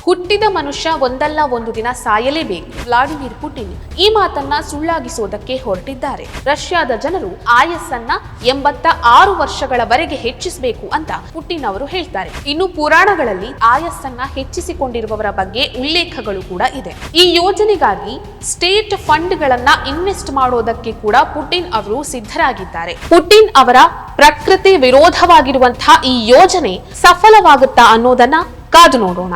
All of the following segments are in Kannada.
ಹುಟ್ಟಿದ ಮನುಷ್ಯ ಒಂದಲ್ಲ ಒಂದು ದಿನ ಸಾಯಲೇಬೇಕು. ವ್ಲಾಡಿಮಿರ್ ಪುಟಿನ್ ಈ ಮಾತನ್ನ ಸುಳ್ಳಾಗಿಸೋದಕ್ಕೆ ಹೊರಟಿದ್ದಾರೆ. ರಷ್ಯಾದ ಜನರು ಆಯಸ್ಸನ್ನ 86 ವರ್ಷಗಳವರೆಗೆ ಹೆಚ್ಚಿಸಬೇಕು ಅಂತ ಪುಟಿನ್ ಅವರು ಹೇಳ್ತಾರೆ. ಇನ್ನು ಪುರಾಣಗಳಲ್ಲಿ ಆಯಸ್ಸನ್ನ ಹೆಚ್ಚಿಸಿಕೊಂಡಿರುವವರ ಬಗ್ಗೆ ಉಲ್ಲೇಖಗಳು ಕೂಡ ಇದೆ. ಈ ಯೋಜನೆಗಾಗಿ ಸ್ಟೇಟ್ ಫಂಡ್ ಗಳನ್ನ ಇನ್ವೆಸ್ಟ್ ಮಾಡೋದಕ್ಕೆ ಕೂಡ ಪುಟಿನ್ ಅವರು ಸಿದ್ಧರಾಗಿದ್ದಾರೆ. ಪುಟಿನ್ ಅವರ ಪ್ರಕೃತಿ ವಿರೋಧವಾಗಿರುವಂತಹ ಈ ಯೋಜನೆ ಸಫಲವಾಗುತ್ತಾ ಅನ್ನೋದನ್ನ ಕಾದು ನೋಡೋಣ.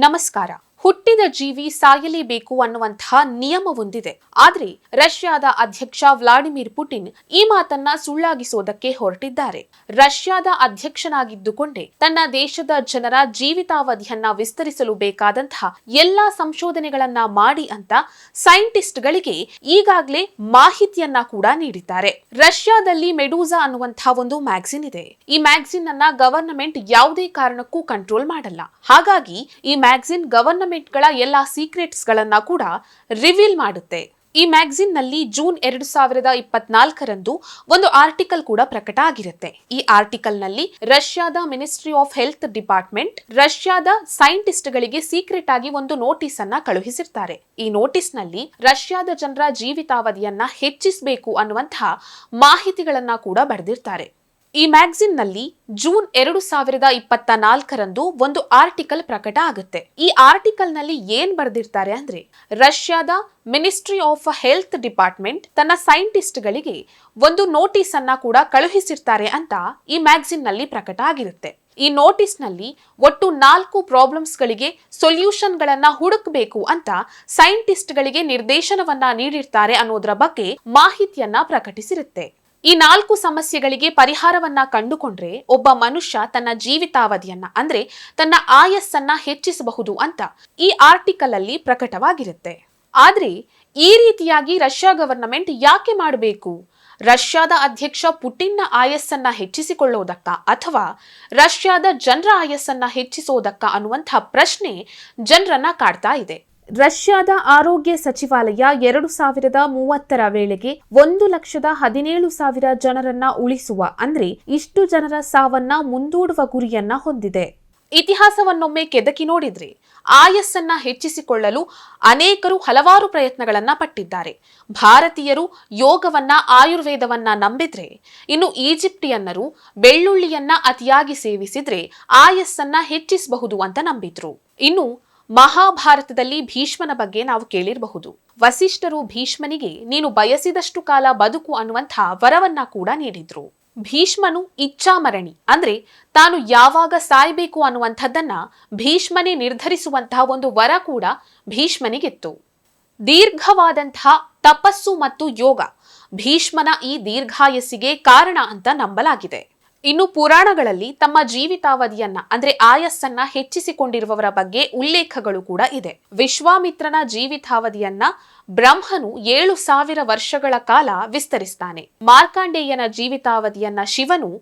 ನಮಸ್ಕಾರ. ಹುಟ್ಟಿದ ಜೀವಿ ಸಾಯಲೇಬೇಕು ಅನ್ನುವಂತಹ ನಿಯಮವೊಂದಿದೆ. ಆದ್ರೆ ರಷ್ಯಾದ ಅಧ್ಯಕ್ಷ ವ್ಲಾಡಿಮಿರ್ ಪುಟಿನ್ ಈ ಮಾತನ್ನ ಸುಳ್ಳಾಗಿಸೋದಕ್ಕೆ ಹೊರಟಿದ್ದಾರೆ. ರಷ್ಯಾದ ಅಧ್ಯಕ್ಷನಾಗಿದ್ದುಕೊಂಡೇ ತನ್ನ ದೇಶದ ಜನರ ಜೀವಿತಾವಧಿಯನ್ನ ವಿಸ್ತರಿಸಲು ಬೇಕಾದಂತಹ ಎಲ್ಲಾ ಸಂಶೋಧನೆಗಳನ್ನ ಮಾಡಿ ಅಂತ ಸೈಂಟಿಸ್ಟ್ಗಳಿಗೆ ಈಗಾಗಲೇ ಮಾಹಿತಿಯನ್ನ ಕೂಡ ನೀಡಿದ್ದಾರೆ. ರಷ್ಯಾದಲ್ಲಿ ಮೆಡೂಸಾ ಅನ್ನುವಂತಹ ಒಂದು ಮ್ಯಾಗಝಿನ್ ಇದೆ. ಈ ಮ್ಯಾಗಝಿನ್ ಅನ್ನ ಗವರ್ನಮೆಂಟ್ ಯಾವುದೇ ಕಾರಣಕ್ಕೂ ಕಂಟ್ರೋಲ್ ಮಾಡಲ್ಲ. ಹಾಗಾಗಿ ಈ ಮ್ಯಾಗಝಿನ್ ಗವರ್ನಮೆಂಟ್ ಗಳ ಎಲ್ಲಾ ಸೀಕ್ರೆಟ್ಸ್ ಗಳನ್ನ ಕೂಡ ರಿವೀಲ್ ಮಾಡುತ್ತೆ. ಈ ಮ್ಯಾಗಝಿನ್ ನಲ್ಲಿ ಜೂನ್ 2024ರಂದು ಒಂದು ಆರ್ಟಿಕಲ್ ಕೂಡ ಪ್ರಕಟ ಆಗಿರುತ್ತೆ. ಈ ಆರ್ಟಿಕಲ್ ನಲ್ಲಿ ರಷ್ಯಾದ ಮಿನಿಸ್ಟ್ರಿ ಆಫ್ ಹೆಲ್ತ್ ಡಿಪಾರ್ಟ್ಮೆಂಟ್ ರಷ್ಯಾದ ಸೈಂಟಿಸ್ಟ್ ಗಳಿಗೆ ಸೀಕ್ರೆಟ್ ಆಗಿ ಒಂದು ನೋಟಿಸ್ ಅನ್ನ ಕಳುಹಿಸಿರ್ತಾರೆ. ಈ ನೋಟಿಸ್ ನಲ್ಲಿ ರಷ್ಯಾದ ಜನರ ಜೀವಿತಾವಧಿಯನ್ನ ಹೆಚ್ಚಿಸಬೇಕು ಅನ್ನುವಂತಹ ಮಾಹಿತಿಗಳನ್ನ ಕೂಡ ಬರೆದಿರ್ತಾರೆ. ಈ ಮ್ಯಾಗಝಿನ್ ನಲ್ಲಿ ಜೂನ್ 2024ರಂದು ಒಂದು ಆರ್ಟಿಕಲ್ ಪ್ರಕಟ ಆಗುತ್ತೆ. ಈ ಆರ್ಟಿಕಲ್ ನಲ್ಲಿ ಏನ್ ಬರೆದಿರ್ತಾರೆ ಅಂದ್ರೆ, ರಷ್ಯಾದ ಮಿನಿಸ್ಟ್ರಿ ಆಫ್ ಹೆಲ್ತ್ ಡಿಪಾರ್ಟ್ಮೆಂಟ್ ತನ್ನ ಸೈಂಟಿಸ್ಟ್ ಗಳಿಗೆ ಒಂದು ನೋಟಿಸ್ ಅನ್ನ ಕೂಡ ಕಳುಹಿಸಿರ್ತಾರೆ ಅಂತ ಈ ಮ್ಯಾಗಝಿನ್ ನಲ್ಲಿ ಪ್ರಕಟ ಆಗಿರುತ್ತೆ. ಈ ನೋಟಿಸ್ ನಲ್ಲಿ ಒಟ್ಟು 4 ಪ್ರಾಬ್ಲಮ್ಸ್ ಗಳಿಗೆ ಸೊಲ್ಯೂಷನ್ ಗಳನ್ನ ಹುಡುಕಬೇಕು ಅಂತ ಸೈಂಟಿಸ್ಟ್ ಗಳಿಗೆ ನಿರ್ದೇಶನವನ್ನ ನೀಡಿರ್ತಾರೆ ಅನ್ನೋದ್ರ ಬಗ್ಗೆ ಮಾಹಿತಿಯನ್ನ ಪ್ರಕಟಿಸಿರುತ್ತೆ. ಈ 4 ಸಮಸ್ಯೆಗಳಿಗೆ ಪರಿಹಾರವನ್ನ ಕಂಡುಕೊಂಡ್ರೆ ಒಬ್ಬ ಮನುಷ್ಯ ತನ್ನ ಜೀವಿತಾವಧಿಯನ್ನ ಅಂದ್ರೆ ತನ್ನ ಆಯಸ್ಸನ್ನ ಹೆಚ್ಚಿಸಬಹುದು ಅಂತ ಈ ಆರ್ಟಿಕಲ್ ಅಲ್ಲಿ ಪ್ರಕಟವಾಗಿರುತ್ತೆ. ಆದ್ರೆ ಈ ರೀತಿಯಾಗಿ ರಷ್ಯಾ ಗವರ್ನಮೆಂಟ್ ಯಾಕೆ ಮಾಡಬೇಕು? ರಷ್ಯಾದ ಅಧ್ಯಕ್ಷ ಪುಟಿನ್ನ ಆಯಸ್ಸನ್ನ ಹೆಚ್ಚಿಸಿಕೊಳ್ಳೋದಕ್ಕ ಅಥವಾ ರಷ್ಯಾದ ಜನರ ಆಯಸ್ಸನ್ನ ಹೆಚ್ಚಿಸೋದಕ್ಕ ಅನ್ನುವಂಥ ಪ್ರಶ್ನೆ ಜನರನ್ನ ಕಾಡ್ತಾ ಇದೆ. ರಷ್ಯಾದ ಆರೋಗ್ಯ ಸಚಿವಾಲಯ 2030ರ ವೇಳೆಗೆ 1,17,000 ಜನರನ್ನ ಉಳಿಸುವ ಅಂದ್ರೆ ಇಷ್ಟು ಜನರ ಸಾವನ್ನ ಮುಂದೂಡುವ ಗುರಿಯನ್ನ ಹೊಂದಿದೆ. ಇತಿಹಾಸವನ್ನೊಮ್ಮೆ ಕೆದಕಿ ನೋಡಿದ್ರೆ ಆಯಸ್ಸನ್ನ ಹೆಚ್ಚಿಸಿಕೊಳ್ಳಲು ಅನೇಕರು ಹಲವಾರು ಪ್ರಯತ್ನಗಳನ್ನ ಪಟ್ಟಿದ್ದಾರೆ. ಭಾರತೀಯರು ಯೋಗವನ್ನ ಆಯುರ್ವೇದವನ್ನ ನಂಬಿದ್ರೆ, ಇನ್ನು ಈಜಿಪ್ಟಿಯನ್ನರು ಬೆಳ್ಳುಳ್ಳಿಯನ್ನ ಅತಿಯಾಗಿ ಸೇವಿಸಿದ್ರೆ ಆಯಸ್ಸನ್ನ ಹೆಚ್ಚಿಸಬಹುದು ಅಂತ ನಂಬಿದ್ರು. ಇನ್ನು ಮಹಾಭಾರತದಲ್ಲಿ ಭೀಷ್ಮನ ಬಗ್ಗೆ ನಾವು ಕೇಳಿರಬಹುದು. ವಸಿಷ್ಠರು ಭೀಷ್ಮನಿಗೆ ನೀನು ಬಯಸಿದಷ್ಟು ಕಾಲ ಬದುಕು ಅನ್ನುವಂಥ ವರವನ್ನ ಕೂಡ ನೀಡಿದ್ರು. ಭೀಷ್ಮನು ಇಚ್ಛಾಮರಣಿ ಅಂದ್ರೆ ತಾನು ಯಾವಾಗ ಸಾಯ್ಬೇಕು ಅನ್ನುವಂಥದ್ದನ್ನ ಭೀಷ್ಮನೇ ನಿರ್ಧರಿಸುವಂತಹ ಒಂದು ವರ ಕೂಡ ಭೀಷ್ಮನಿಗಿತ್ತು. ದೀರ್ಘವಾದಂತಹ ತಪಸ್ಸು ಮತ್ತು ಯೋಗ ಭೀಷ್ಮನ ಈ ದೀರ್ಘಾಯಸ್ಸಿಗೆ ಕಾರಣ ಅಂತ ನಂಬಲಾಗಿದೆ. ಇನ್ನು ಪುರಾಣಗಳಲ್ಲಿ ತಮ್ಮ ಜೀವಿತಾವಧಿಯನ್ನ ಅಂದ್ರೆ ಆಯಸ್ಸನ್ನ ಹೆಚ್ಚಿಸಿಕೊಂಡಿರುವವರ ಬಗ್ಗೆ ಉಲ್ಲೇಖಗಳು ಕೂಡ ಇದೆ. ವಿಶ್ವಾಮಿತ್ರನ ಜೀವಿತಾವಧಿಯನ್ನ ಬ್ರಹ್ಮನು 7,000 ವರ್ಷಗಳ ಕಾಲ ವಿಸ್ತರಿಸ್ತಾನೆ. ಮಾರ್ಕಾಂಡೇಯನ ಜೀವಿತಾವಧಿಯನ್ನ ಶಿವನು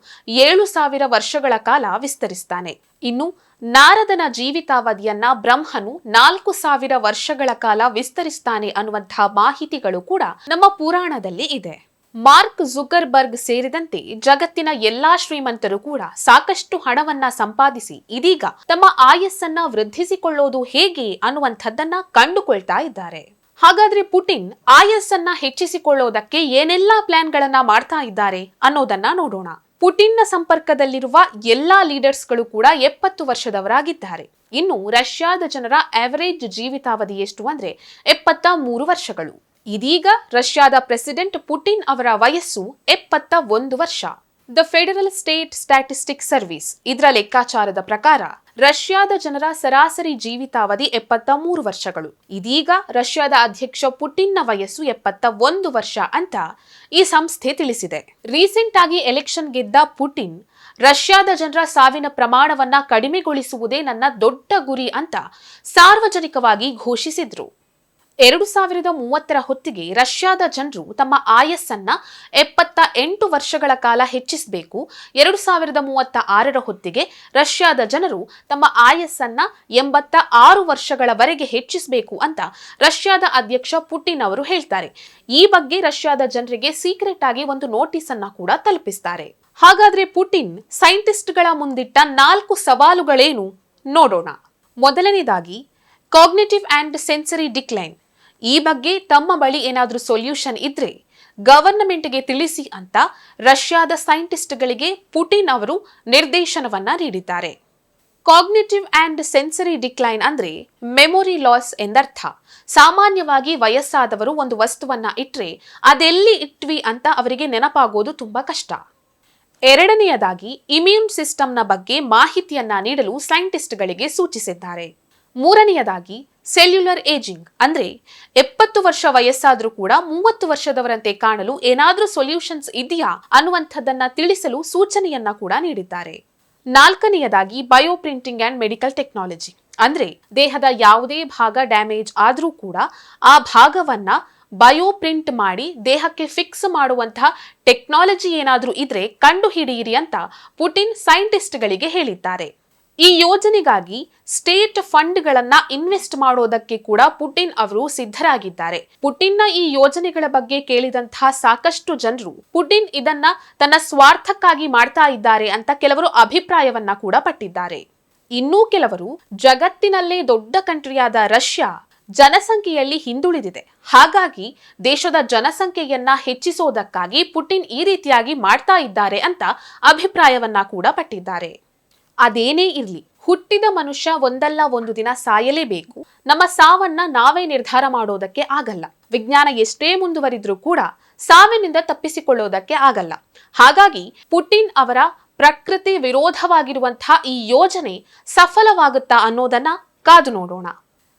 7,000 ವರ್ಷಗಳ ಕಾಲ ವಿಸ್ತರಿಸ್ತಾನೆ. ಇನ್ನು ನಾರದನ ಜೀವಿತಾವಧಿಯನ್ನ ಬ್ರಹ್ಮನು 4,000 ವರ್ಷಗಳ ಕಾಲ ವಿಸ್ತರಿಸ್ತಾನೆ ಅನ್ನುವಂತಹ ಮಾಹಿತಿಗಳು ಕೂಡ ನಮ್ಮ ಪುರಾಣದಲ್ಲಿ ಇದೆ. ಮಾರ್ಕ್ ಜುಕರ್ಬರ್ಗ್ ಸೇರಿದಂತೆ ಜಗತ್ತಿನ ಎಲ್ಲಾ ಶ್ರೀಮಂತರು ಕೂಡ ಸಾಕಷ್ಟು ಹಣವನ್ನ ಸಂಪಾದಿಸಿ ಇದೀಗ ತಮ್ಮ ಆಯಸ್ಸನ್ನ ವೃದ್ಧಿಸಿಕೊಳ್ಳೋದು ಹೇಗೆ ಅನ್ನುವಂಥದ್ದನ್ನ ಕಂಡುಕೊಳ್ತಾ ಇದ್ದಾರೆ. ಹಾಗಾದ್ರೆ ಪುಟಿನ್ ಆಯಸ್ಸನ್ನ ಹೆಚ್ಚಿಸಿಕೊಳ್ಳೋದಕ್ಕೆ ಏನೆಲ್ಲಾ ಪ್ಲಾನ್ಗಳನ್ನ ಮಾಡ್ತಾ ಇದ್ದಾರೆ ಅನ್ನೋದನ್ನ ನೋಡೋಣ. ಪುಟಿನ್ನ ಸಂಪರ್ಕದಲ್ಲಿರುವ ಎಲ್ಲಾ ಲೀಡರ್ಸ್ಗಳು ಕೂಡ 70 ವರ್ಷದವರಾಗಿದ್ದಾರೆ. ಇನ್ನು ರಷ್ಯಾದ ಜನರ ಆವರೇಜ್ ಜೀವಿತಾವಧಿ ಎಷ್ಟು ಅಂದ್ರೆ 73 ವರ್ಷಗಳು. ಇದೀಗ ರಷ್ಯಾದ ಪ್ರೆಸಿಡೆಂಟ್ ಪುಟಿನ್ ಅವರ ವಯಸ್ಸು 71 ವರ್ಷ. The federal state statistics service ಇದರ ಲೆಕ್ಕಾಚಾರದ ಪ್ರಕಾರ ರಷ್ಯಾದ ಜನರ ಸರಾಸರಿ ಜೀವಿತಾವಧಿ 73 ವರ್ಷಗಳು. ಇದೀಗ ರಷ್ಯಾದ ಅಧ್ಯಕ್ಷ ಪುಟಿನ್ನ ವಯಸ್ಸು 71 ವರ್ಷ ಅಂತ ಈ ಸಂಸ್ಥೆ ತಿಳಿಸಿದೆ. ರೀಸೆಂಟ್ ಆಗಿ ಎಲೆಕ್ಷನ್ ಗೆದ್ದ ಪುಟಿನ್ ರಷ್ಯಾದ ಜನರ ಸಾವಿನ ಪ್ರಮಾಣವನ್ನ ಕಡಿಮೆಗೊಳಿಸುವುದೇ ನನ್ನ ದೊಡ್ಡ ಗುರಿ ಅಂತ ಸಾರ್ವಜನಿಕವಾಗಿ ಘೋಷಿಸಿದ್ರು. 2030ರ ಹೊತ್ತಿಗೆ ರಷ್ಯಾದ ಜನರು ತಮ್ಮ ಆಯಸ್ಸನ್ನ 78 ವರ್ಷಗಳ ಕಾಲ ಹೆಚ್ಚಿಸಬೇಕು. 2036ರ ಹೊತ್ತಿಗೆ ರಷ್ಯಾದ ಜನರು ತಮ್ಮ ಆಯಸ್ಸನ್ನ 86 ವರ್ಷಗಳವರೆಗೆ ಹೆಚ್ಚಿಸಬೇಕು ಅಂತ ರಷ್ಯಾದ ಅಧ್ಯಕ್ಷ ಪುಟಿನ್ ಅವರು ಹೇಳ್ತಾರೆ. ಈ ಬಗ್ಗೆ ರಷ್ಯಾದ ಜನರಿಗೆ ಸೀಕ್ರೆಟ್ ಆಗಿ ಒಂದು ನೋಟಿಸ್ ಅನ್ನ ಕೂಡ ತಲುಪಿಸ್ತಾರೆ. ಹಾಗಾದ್ರೆ ಪುಟಿನ್ ಸೈಂಟಿಸ್ಟ್ಗಳ ಮುಂದಿಟ್ಟ 4 ಸವಾಲುಗಳೇನು ನೋಡೋಣ. ಮೊದಲನೇದಾಗಿ ಕಾಗ್ನಿಟಿವ್ ಅಂಡ್ ಸೆನ್ಸರಿ ಡಿಕ್ಲೈನ್. ಈ ಬಗ್ಗೆ ತಮ್ಮ ಬಳಿ ಏನಾದರೂ ಸೊಲ್ಯೂಷನ್ ಇದ್ರೆ ಗವರ್ನಮೆಂಟ್ಗೆ ತಿಳಿಸಿ ಅಂತ ರಷ್ಯಾದ ಸೈಂಟಿಸ್ಟ್ಗಳಿಗೆ ಪುಟಿನ್ ಅವರು ನಿರ್ದೇಶನವನ್ನ ನೀಡಿದ್ದಾರೆ. ಕಾಗ್ನಿಟಿವ್ ಅಂಡ್ ಸೆನ್ಸರಿ ಡಿಕ್ಲೈನ್ ಅಂದ್ರೆ ಮೆಮೊರಿ ಲಾಸ್ ಎಂದರ್ಥ. ಸಾಮಾನ್ಯವಾಗಿ ವಯಸ್ಸಾದವರು ಒಂದು ವಸ್ತುವನ್ನ ಇಟ್ರೆ ಅದೆಲ್ಲಿ ಇಟ್ವಿ ಅಂತ ಅವರಿಗೆ ನೆನಪಾಗೋದು ತುಂಬಾ ಕಷ್ಟ. ಎರಡನೆಯದಾಗಿ ಇಮ್ಯೂನ್ ಸಿಸ್ಟಮ್ನ ಬಗ್ಗೆ ಮಾಹಿತಿಯನ್ನ ನೀಡಲು ಸೈಂಟಿಸ್ಟ್ಗಳಿಗೆ ಸೂಚಿಸಿದ್ದಾರೆ. ಮೂರನೆಯದಾಗಿ ಸೆಲ್ಯುಲರ್ ಏಜಿಂಗ್ ಅಂದ್ರೆ 70 ವರ್ಷ ವಯಸ್ಸಾದ್ರೂ ಕೂಡ 30 ವರ್ಷದವರಂತೆ ಕಾಣಲು ಏನಾದ್ರೂ ಸೊಲ್ಯೂಷನ್ಸ್ ಇದೆಯಾ ಅನ್ನುವಂಥದ್ದನ್ನ ತಿಳಿಸಲು ಸೂಚನೆಯನ್ನ ಕೂಡ ನೀಡಿದ್ದಾರೆ. ನಾಲ್ಕನೆಯದಾಗಿ bio printing and medical technology ಅಂದ್ರೆ ದೇಹದ ಯಾವುದೇ ಭಾಗ ಡ್ಯಾಮೇಜ್ ಆದ್ರೂ ಕೂಡ ಆ ಭಾಗವನ್ನ ಬಯೋ ಪ್ರಿಂಟ್ ಮಾಡಿ ದೇಹಕ್ಕೆ ಫಿಕ್ಸ್ ಮಾಡುವಂತಹ ಟೆಕ್ನಾಲಜಿ ಏನಾದ್ರೂ ಇದ್ರೆ ಕಂಡು ಹಿಡಿಯಿರಿ ಅಂತ ಪುಟಿನ್ ಸೈಂಟಿಸ್ಟ್ಗಳಿಗೆ ಹೇಳಿದ್ದಾರೆ. ಈ ಯೋಜನೆಗಾಗಿ ಸ್ಟೇಟ್ ಫಂಡ್ಗಳನ್ನ ಇನ್ವೆಸ್ಟ್ ಮಾಡೋದಕ್ಕೆ ಕೂಡ ಪುಟಿನ್ ಅವರು ಸಿದ್ಧರಾಗಿದ್ದಾರೆ. ಪುಟಿನ್ನ ಈ ಯೋಜನೆಗಳ ಬಗ್ಗೆ ಕೇಳಿದಂತಹ ಸಾಕಷ್ಟು ಜನರು ಪುಟಿನ್ ಇದನ್ನ ತನ್ನ ಸ್ವಾರ್ಥಕ್ಕಾಗಿ ಮಾಡ್ತಾ ಇದ್ದಾರೆ ಅಂತ ಕೆಲವರು ಅಭಿಪ್ರಾಯವನ್ನ ಕೂಡ ಪಟ್ಟಿದ್ದಾರೆ. ಇನ್ನೂ ಕೆಲವರು ಜಗತ್ತಿನಲ್ಲೇ ದೊಡ್ಡ ಕಂಟ್ರಿಯಾದ ರಷ್ಯಾ ಜನಸಂಖ್ಯೆಯಲ್ಲಿ ಹಿಂದುಳಿದಿದೆ, ಹಾಗಾಗಿ ದೇಶದ ಜನಸಂಖ್ಯೆಯನ್ನ ಹೆಚ್ಚಿಸೋದಕ್ಕಾಗಿ ಪುಟಿನ್ ಈ ರೀತಿಯಾಗಿ ಮಾಡ್ತಾ ಇದ್ದಾರೆ ಅಂತ ಅಭಿಪ್ರಾಯವನ್ನ ಕೂಡ ಪಟ್ಟಿದ್ದಾರೆ. ಅದೇನೇ ಇರ್ಲಿ, ಹುಟ್ಟಿದ ಮನುಷ್ಯ ಒಂದಲ್ಲ ಒಂದು ದಿನ ಸಾಯಲೇಬೇಕು. ನಮ್ಮ ಸಾವನ್ನ ನಾವೇ ನಿರ್ಧಾರ ಮಾಡೋದಕ್ಕೆ ಆಗಲ್ಲ. ವಿಜ್ಞಾನ ಎಷ್ಟೇ ಮುಂದುವರಿದ್ರೂ ಕೂಡ ಸಾವಿನಿಂದ ತಪ್ಪಿಸಿಕೊಳ್ಳೋದಕ್ಕೆ ಆಗಲ್ಲ. ಹಾಗಾಗಿ ಪುಟಿನ್ ಅವರ ಪ್ರಕೃತಿ ವಿರೋಧವಾಗಿರುವಂತಹ ಈ ಯೋಜನೆ ಸಫಲವಾಗುತ್ತಾ ಅನ್ನೋದನ್ನ ಕಾದು ನೋಡೋಣ.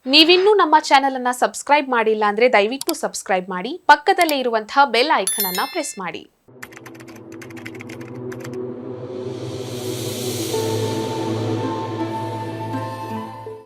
ನೀವಿನ್ನೂ ನಮ್ಮ ಚಾನೆಲ್ ಅನ್ನ ಸಬ್ಸ್ಕ್ರೈಬ್ ಮಾಡಿಲ್ಲ ಅಂದ್ರೆ ದಯವಿಟ್ಟು ಸಬ್ಸ್ಕ್ರೈಬ್ ಮಾಡಿ, ಪಕ್ಕದಲ್ಲೇ ಇರುವಂತಹ ಬೆಲ್ ಐಕನ್ ಅನ್ನ ಪ್ರೆಸ್ ಮಾಡಿ.